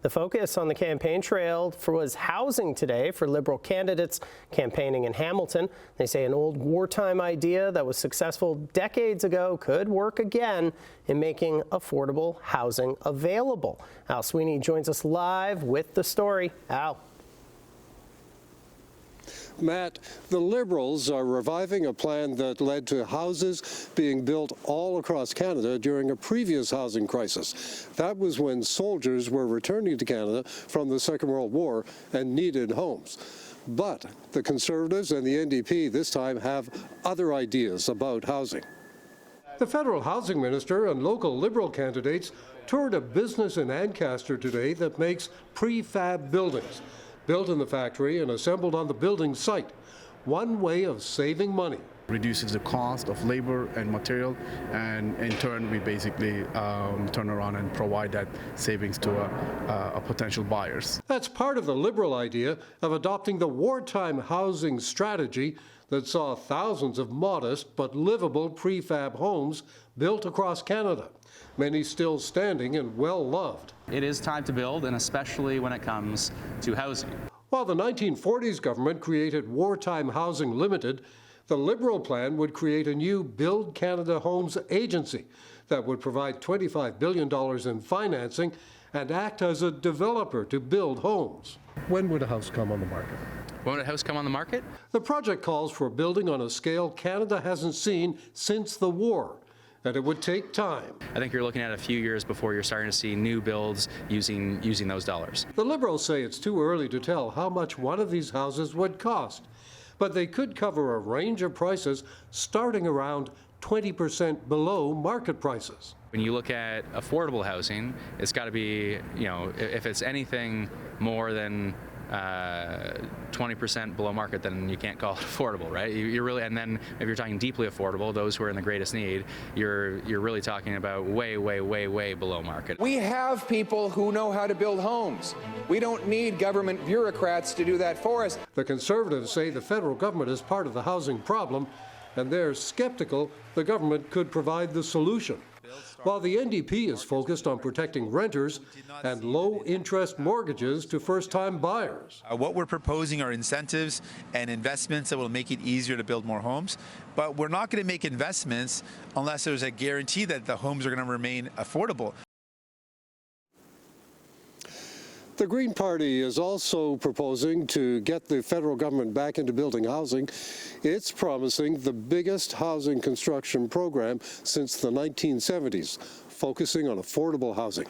The focus on the campaign trail was housing today for Liberal candidates campaigning in Hamilton. They say an old wartime idea that was successful decades ago could work again in making affordable housing available. Al Sweeney joins us live with the story. Al. Matt, the Liberals are reviving a plan that led to houses being built all across Canada during a previous housing crisis. That was when soldiers were returning to Canada from the Second World War and needed homes. But the Conservatives and the NDP this time have other ideas about housing. The federal housing minister and local Liberal candidates toured a business in Ancaster today that makes prefab buildings. Built in the factory and assembled on the building site. One way of saving money. Reduces the cost of labor and material, and in turn we basically turn around and provide that savings to a potential buyers. That's part of the Liberal idea of adopting the wartime housing strategy that saw thousands of modest but livable prefab homes built across Canada. Many still standing and well loved. It is time to build, and especially when it comes to housing. While the 1940s government created Wartime Housing Limited, the Liberal plan would create a new Build Canada Homes agency that would provide $25 billion in financing and act as a developer to build homes. When would a house come on the market? When would a house come on the market? The project calls for building on a scale Canada hasn't seen since the war, and it would take time. I think you're looking at a few years before you're starting to see new builds using those dollars. The Liberals say it's too early to tell how much one of these houses would cost, but they could cover a range of prices starting around 20% below market prices. When you look at affordable housing, it's got to be, if it's anything more than 20% below market, then you can't call it affordable, right? You're really, and then if you're talking deeply affordable, those who are in the greatest need, you're really talking about way below market. We have people who know how to build homes. We don't need government bureaucrats to do that for us. The Conservatives say the federal government is part of the housing problem, and they're skeptical the government could provide the solution. While the NDP is focused on protecting renters and low-interest mortgages to first-time buyers. What we're proposing are incentives and investments that will make it easier to build more homes, but we're not going to make investments unless there's a guarantee that the homes are going to remain affordable. The Green Party is also proposing to get the federal government back into building housing. It's promising the biggest housing construction program since the 1970s, focusing on affordable housing.